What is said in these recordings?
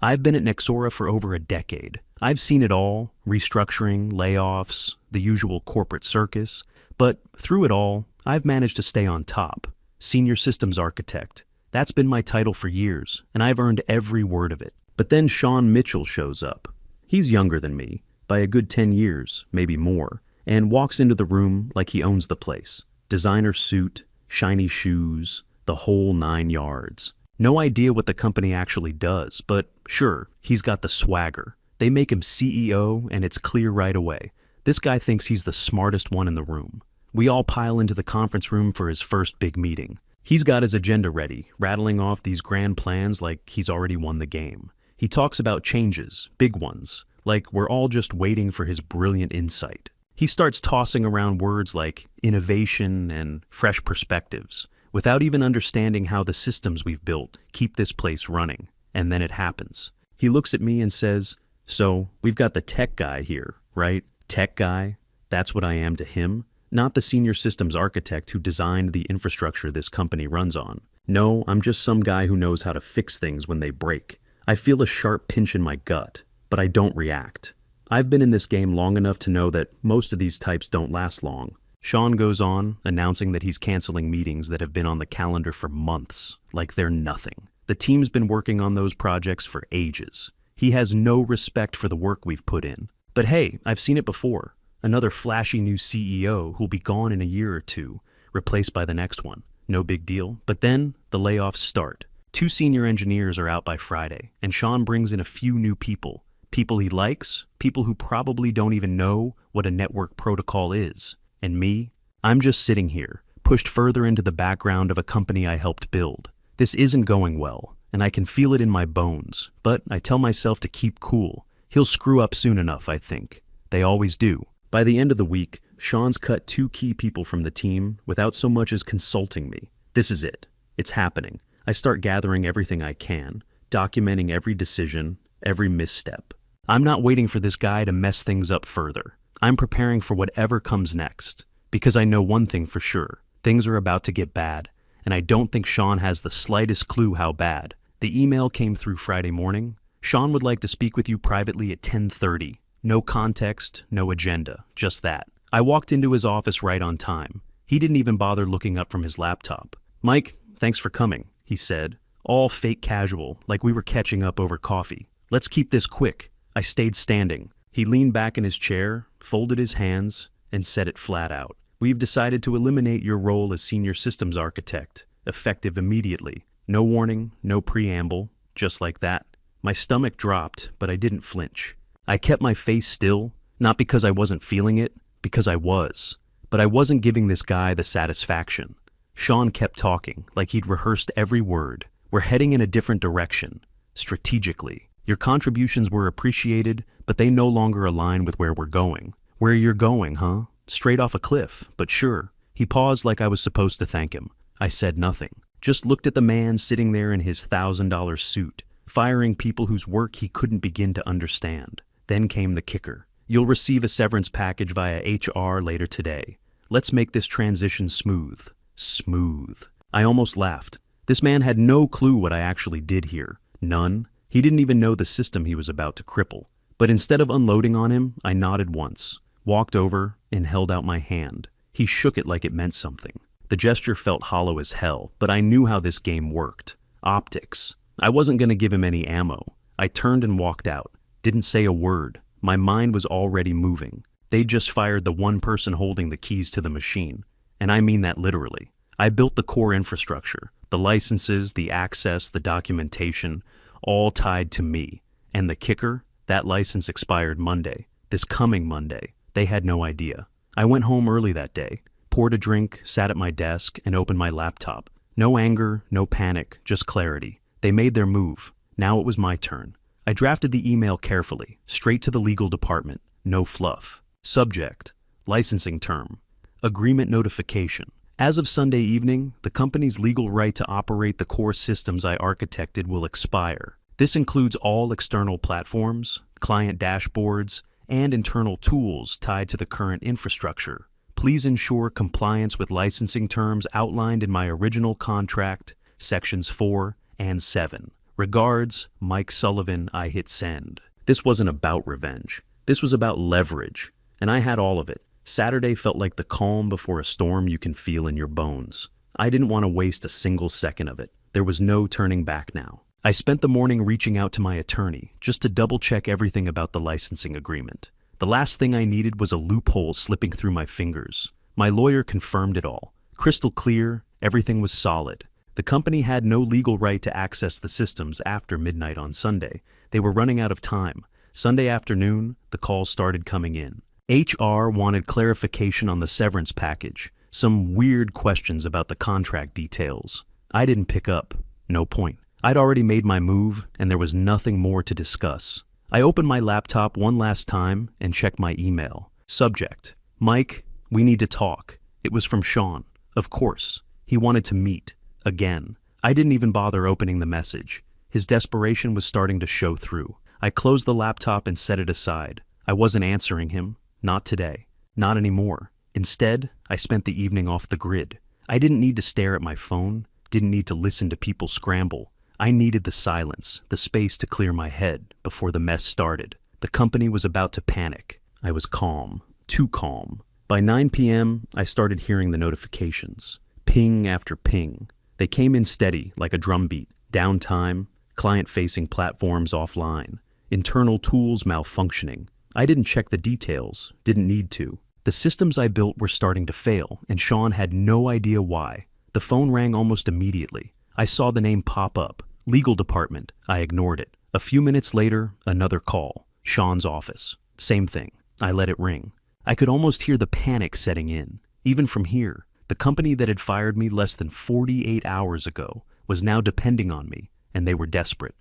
I've been at Nexora for over a decade. I've seen it all, restructuring, layoffs, the usual corporate circus, but through it all, I've managed to stay on top. Senior Systems Architect. That's been my title for years, and I've earned every word of it. But then Sean Mitchell shows up. He's younger than me, by a good 10 years, maybe more, and walks into the room like he owns the place. Designer suit, shiny shoes, the whole 9 yards. No idea what the company actually does, but sure, he's got the swagger. They make him CEO, and it's clear right away. This guy thinks he's the smartest one in the room. We all pile into the conference room for his first big meeting. He's got his agenda ready, rattling off these grand plans like he's already won the game. He talks about changes, big ones, like we're all just waiting for his brilliant insight. He starts tossing around words like innovation and fresh perspectives, without even understanding how the systems we've built keep this place running. And then it happens. He looks at me and says, "So, we've got the tech guy here, right? Tech guy? That's what I am to him? Not the senior systems architect who designed the infrastructure this company runs on. No, I'm just some guy who knows how to fix things when they break. I feel a sharp pinch in my gut, but I don't react. I've been in this game long enough to know that most of these types don't last long." Sean goes on, announcing that he's canceling meetings that have been on the calendar for months, like they're nothing. The team's been working on those projects for ages. He has no respect for the work we've put in. But hey, I've seen it before. Another flashy new CEO who'll be gone in a year or two, replaced by the next one. No big deal. But then, the layoffs start. 2 senior engineers are out by Friday, and Sean brings in a few new people. People he likes, people who probably don't even know what a network protocol is. And me? I'm just sitting here, pushed further into the background of a company I helped build. This isn't going well, and I can feel it in my bones, but I tell myself to keep cool. He'll screw up soon enough, I think. They always do. By the end of the week, Sean's cut 2 key people from the team without so much as consulting me. This is it. It's happening. I start gathering everything I can, documenting every decision, every misstep. I'm not waiting for this guy to mess things up further. I'm preparing for whatever comes next, because I know one thing for sure. Things are about to get bad, and I don't think Sean has the slightest clue how bad. The email came through Friday morning. Sean would like to speak with you privately at 10:30. No context, no agenda, just that. I walked into his office right on time. He didn't even bother looking up from his laptop. "Mike, thanks for coming," he said, all fake casual, like we were catching up over coffee. "Let's keep this quick." I stayed standing. He leaned back in his chair, folded his hands, and said it flat out. "We've decided to eliminate your role as senior systems architect, effective immediately. No warning, no preamble, just like that." My stomach dropped, but I didn't flinch. I kept my face still, not because I wasn't feeling it, because I was. But I wasn't giving this guy the satisfaction. Sean kept talking, like he'd rehearsed every word. "We're heading in a different direction, strategically. Your contributions were appreciated, but they no longer align with where we're going." "Where you're going, huh? Straight off a cliff, but sure." He paused like I was supposed to thank him. I said nothing, just looked at the man sitting there in his $1,000 suit, firing people whose work he couldn't begin to understand. Then came the kicker. "You'll receive a severance package via HR later today. Let's make this transition smooth." Smooth. I almost laughed. This man had no clue what I actually did here. None. He didn't even know the system he was about to cripple. But instead of unloading on him, I nodded once, walked over, and held out my hand. He shook it like it meant something. The gesture felt hollow as hell, but I knew how this game worked. Optics. I wasn't going to give him any ammo. I turned and walked out. Didn't say a word. My mind was already moving. They'd just fired the one person holding the keys to the machine. And I mean that literally. I built the core infrastructure, the licenses, the access, the documentation, all tied to me. And the kicker? That license expired Monday. This coming Monday. They had no idea. I went home early that day, poured a drink, sat at my desk, and opened my laptop. No anger, no panic, just clarity. They made their move. Now it was my turn. I drafted the email carefully, straight to the legal department. No fluff. Subject: licensing term. Agreement notification. As of Sunday evening, the company's legal right to operate the core systems I architected will expire. This includes all external platforms, client dashboards, and internal tools tied to the current infrastructure. Please ensure compliance with licensing terms outlined in my original contract, sections 4 and 7. Regards, Mike Sullivan. I hit send. This wasn't about revenge. This was about leverage, and I had all of it. Saturday felt like the calm before a storm you can feel in your bones. I didn't want to waste a single second of it. There was no turning back now. I spent the morning reaching out to my attorney just to double-check everything about the licensing agreement. The last thing I needed was a loophole slipping through my fingers. My lawyer confirmed it all. Crystal clear, everything was solid. The company had no legal right to access the systems after midnight on Sunday. They were running out of time. Sunday afternoon, the calls started coming in. HR wanted clarification on the severance package, some weird questions about the contract details. I didn't pick up. No point. I'd already made my move, and there was nothing more to discuss. I opened my laptop one last time and checked my email. Subject: Mike, we need to talk. It was from Sean. Of course. He wanted to meet. Again. I didn't even bother opening the message. His desperation was starting to show through. I closed the laptop and set it aside. I wasn't answering him. Not today. Not anymore. Instead, I spent the evening off the grid. I didn't need to stare at my phone, didn't need to listen to people scramble. I needed the silence, the space to clear my head before the mess started. The company was about to panic. I was calm. Too calm. By 9 p.m., I started hearing the notifications. Ping after ping. They came in steady, like a drumbeat. Downtime, client-facing platforms offline, internal tools malfunctioning. I didn't check the details, didn't need to. The systems I built were starting to fail, and Sean had no idea why. The phone rang almost immediately. I saw the name pop up. Legal department. I ignored it. A few minutes later, another call. Sean's office. Same thing. I let it ring. I could almost hear the panic setting in. Even from here, the company that had fired me less than 48 hours ago was now depending on me, and they were desperate.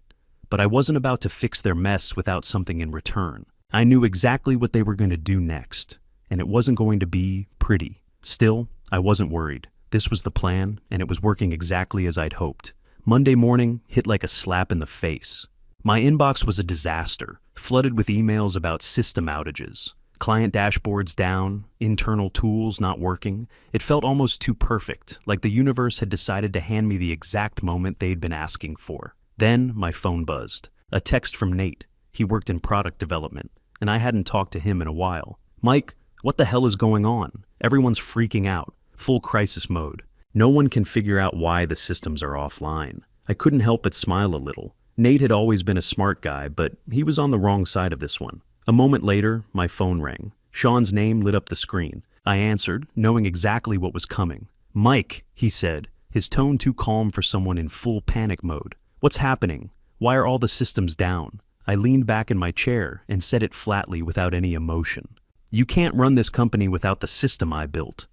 But I wasn't about to fix their mess without something in return. I knew exactly what they were going to do next, and it wasn't going to be pretty. Still, I wasn't worried. This was the plan, and it was working exactly as I'd hoped. Monday morning hit like a slap in the face. My inbox was a disaster, flooded with emails about system outages. Client dashboards down, internal tools not working. It felt almost too perfect, like the universe had decided to hand me the exact moment they'd been asking for. Then my phone buzzed. A text from Nate. He worked in product development, and I hadn't talked to him in a while. Mike, what the hell is going on? Everyone's freaking out. Full crisis mode. No one can figure out why the systems are offline. I couldn't help but smile a little. Nate had always been a smart guy, but he was on the wrong side of this one. A moment later, my phone rang. Sean's name lit up the screen. I answered, knowing exactly what was coming. Mike, he said, his tone too calm for someone in full panic mode. What's happening? Why are all the systems down? I leaned back in my chair and said it flatly without any emotion. You can't run this company without the system I built.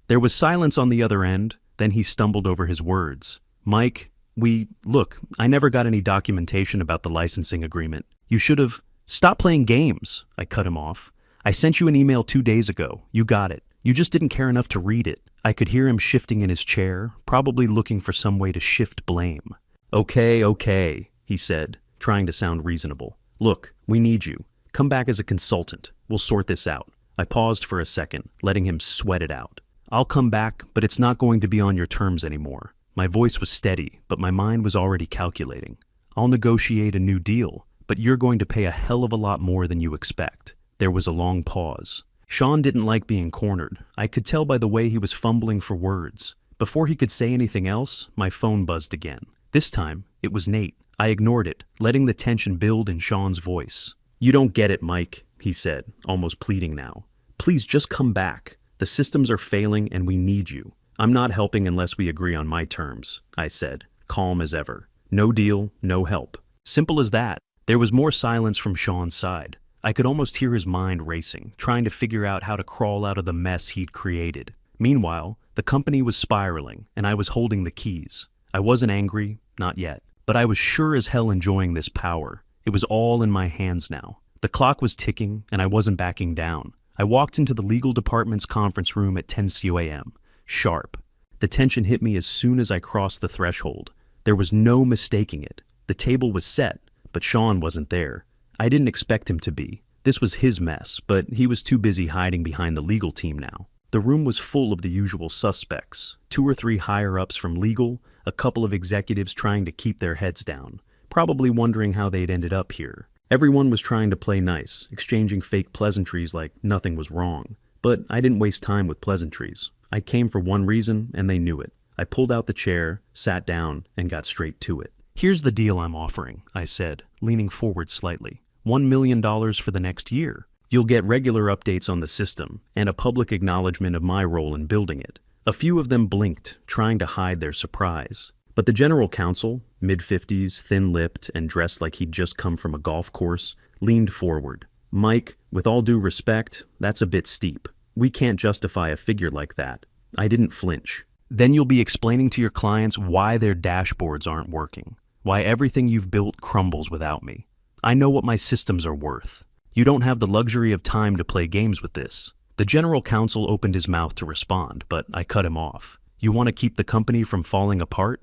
There was silence on the other end, then he stumbled over his words. Mike, look, I never got any documentation about the licensing agreement. You should have... Stop playing games, I cut him off. I sent you an email 2 days ago. You got it. You just didn't care enough to read it. I could hear him shifting in his chair, probably looking for some way to shift blame. Okay, he said, trying to sound reasonable. Look, we need you. Come back as a consultant. We'll sort this out. I paused for a second, letting him sweat it out. I'll come back, but it's not going to be on your terms anymore. My voice was steady, but my mind was already calculating. I'll negotiate a new deal, but you're going to pay a hell of a lot more than you expect. There was a long pause. Sean didn't like being cornered. I could tell by the way he was fumbling for words. Before he could say anything else, my phone buzzed again. This time, it was Nate. I ignored it, letting the tension build in Sean's voice. You don't get it, Mike, he said, almost pleading now. Please just come back. The systems are failing and we need you. I'm not helping unless we agree on my terms, I said, calm as ever. No deal, no help. Simple as that. There was more silence from Sean's side. I could almost hear his mind racing, trying to figure out how to crawl out of the mess he'd created. Meanwhile, the company was spiraling, and I was holding the keys. I wasn't angry, not yet, but I was sure as hell enjoying this power. It was all in my hands now. The clock was ticking, and I wasn't backing down. I walked into the legal department's conference room at 10 a.m. Sharp. The tension hit me as soon as I crossed the threshold. There was no mistaking it. The table was set, but Sean wasn't there. I didn't expect him to be. This was his mess, but he was too busy hiding behind the legal team now. The room was full of the usual suspects, 2 or 3 higher-ups from legal, a couple of executives trying to keep their heads down. probably wondering how they'd ended up here. Everyone was trying to play nice, exchanging fake pleasantries like nothing was wrong. But I didn't waste time with pleasantries. I came for one reason, and they knew it. I pulled out the chair, sat down, and got straight to it. "Here's the deal I'm offering," I said, leaning forward slightly. $1 million for the next year. You'll get regular updates on the system, and a public acknowledgement of my role in building it. A few of them blinked, trying to hide their surprise. But the general counsel, mid-50s, thin-lipped, and dressed like he'd just come from a golf course, leaned forward. "Mike, with all due respect, that's a bit steep. We can't justify a figure like that." I didn't flinch. "Then you'll be explaining to your clients why their dashboards aren't working, why everything you've built crumbles without me. I know what my systems are worth. You don't have the luxury of time to play games with this." The general counsel opened his mouth to respond, but I cut him off. "You want to keep the company from falling apart?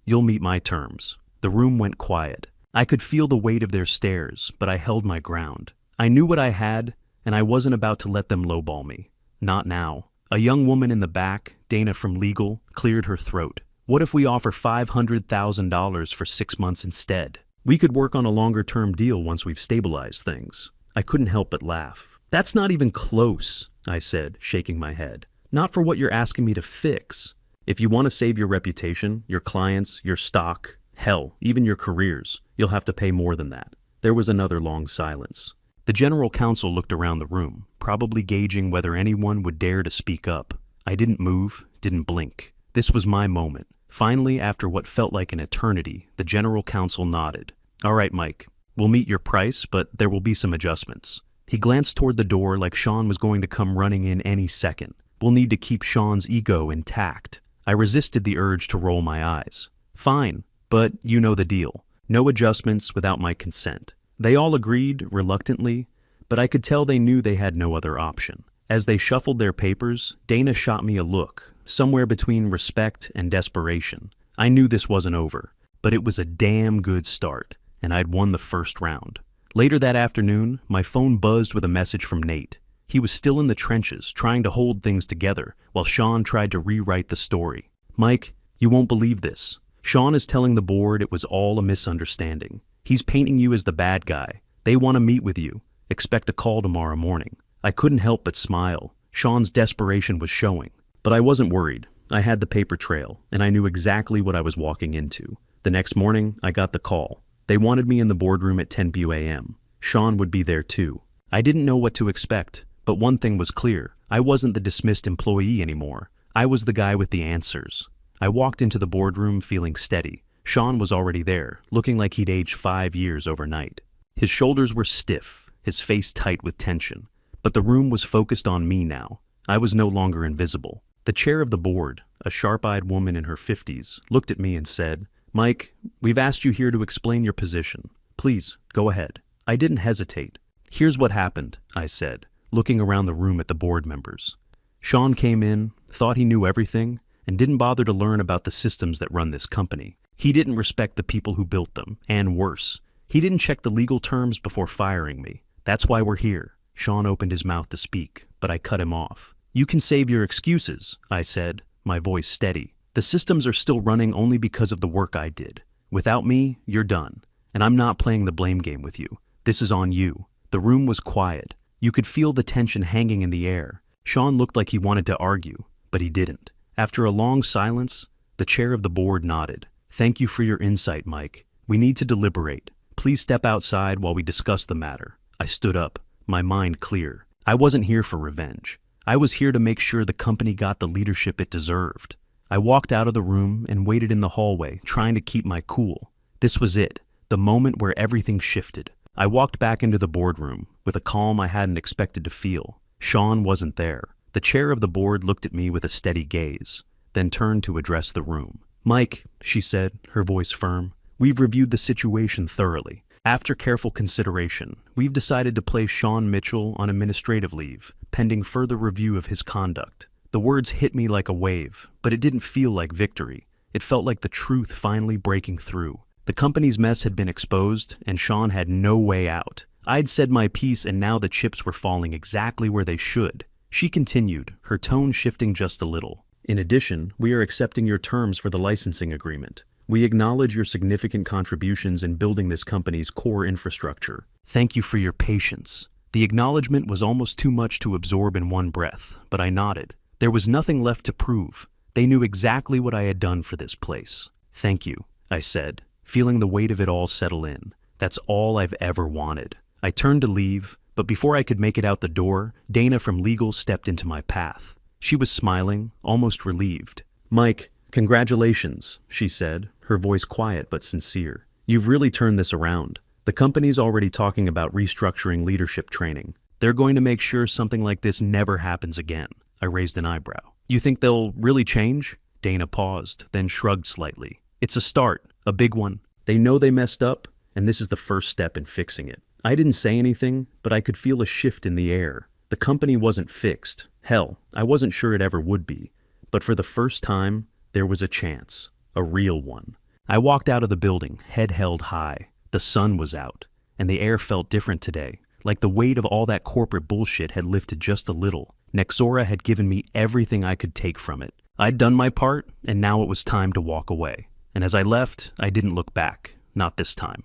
You'll meet my terms." The room went quiet. I could feel the weight of their stares, but I held my ground. I knew what I had, and I wasn't about to let them lowball me. Not now. A young woman in the back, Dana from legal, cleared her throat. "What if we offer $500,000 for 6 months instead? We could work on a longer-term deal once we've stabilized things." I couldn't help but laugh. "That's not even close," I said, shaking my head. "Not for what you're asking me to fix. If you want to save your reputation, your clients, your stock, hell, even your careers, you'll have to pay more than that." There was another long silence. The general counsel looked around the room, probably gauging whether anyone would dare to speak up. I didn't move, didn't blink. This was my moment. Finally, after what felt like an eternity, the general counsel nodded. "All right, Mike, we'll meet your price, but there will be some adjustments." He glanced toward the door like Sean was going to come running in any second. "We'll need to keep Sean's ego intact." I resisted the urge to roll my eyes. "Fine, but you know the deal. No adjustments without my consent." They all agreed, reluctantly, but I could tell they knew they had no other option. As they shuffled their papers, Dana shot me a look, somewhere between respect and desperation. I knew this wasn't over, but it was a damn good start, and I'd won the first round. Later that afternoon, my phone buzzed with a message from Nate. He was still in the trenches, trying to hold things together, while Sean tried to rewrite the story. "Mike, you won't believe this. Sean is telling the board it was all a misunderstanding. He's painting you as the bad guy. They want to meet with you. Expect a call tomorrow morning." I couldn't help but smile. Sean's desperation was showing. But I wasn't worried. I had the paper trail, and I knew exactly what I was walking into. The next morning, I got the call. They wanted me in the boardroom at 10 p.m. Sean would be there too. I didn't know what to expect, but one thing was clear. I wasn't the dismissed employee anymore. I was the guy with the answers. I walked into the boardroom feeling steady. Sean was already there, looking like he'd aged 5 years overnight. His shoulders were stiff, his face tight with tension. But the room was focused on me now. I was no longer invisible. The chair of the board, a sharp-eyed woman in her 50s, looked at me and said, "Mike, we've asked you here to explain your position. Please, go ahead." I didn't hesitate. "Here's what happened," I said, looking around the room at the board members. "Sean came in, thought he knew everything, and didn't bother to learn about the systems that run this company. He didn't respect the people who built them, and worse, he didn't check the legal terms before firing me. That's why we're here." Sean opened his mouth to speak, but I cut him off. "You can save your excuses," I said, my voice steady. "The systems are still running only because of the work I did. Without me, you're done. And I'm not playing the blame game with you. This is on you." The room was quiet. You could feel the tension hanging in the air. Sean looked like he wanted to argue, but he didn't. After a long silence, the chair of the board nodded. "Thank you for your insight, Mike. We need to deliberate. Please step outside while we discuss the matter." I stood up, my mind clear. I wasn't here for revenge. I was here to make sure the company got the leadership it deserved. I walked out of the room and waited in the hallway, trying to keep my cool. This was it, the moment where everything shifted. I walked back into the boardroom, with a calm I hadn't expected to feel. Sean wasn't there. The chair of the board looked at me with a steady gaze, then turned to address the room. "Mike," she said, her voice firm, "we've reviewed the situation thoroughly. After careful consideration, we've decided to place Sean Mitchell on administrative leave, pending further review of his conduct." The words hit me like a wave, but it didn't feel like victory. It felt like the truth finally breaking through. The company's mess had been exposed, and Sean had no way out. I'd said my piece, and now the chips were falling exactly where they should. She continued, her tone shifting just a little. "In addition, we are accepting your terms for the licensing agreement. We acknowledge your significant contributions in building this company's core infrastructure. Thank you for your patience. The acknowledgement was almost too much to absorb in one breath, but I nodded. There was nothing left to prove. They knew exactly what I had done for this place. Thank you, I said, feeling the weight of it all settle in. That's all I've ever wanted. I turned to leave, but before I could make it out the door, Dana from legal stepped into my path. She was smiling, almost relieved. Mike, congratulations, she said, her voice quiet but sincere. You've really turned this around. The company's already talking about restructuring leadership training. They're going to make sure something like this never happens again. I raised an eyebrow. You think they'll really change? Dana paused, then shrugged slightly. It's a start, a big one. They know they messed up, and this is the first step in fixing it. I didn't say anything, but I could feel a shift in the air. The company wasn't fixed. Hell, I wasn't sure it ever would be. But for the first time, there was a chance. A real one. I walked out of the building, head held high. The sun was out, and the air felt different today, like the weight of all that corporate bullshit had lifted just a little. Nexora had given me everything I could take from it. I'd done my part, and now it was time to walk away. And as I left, I didn't look back. Not this time.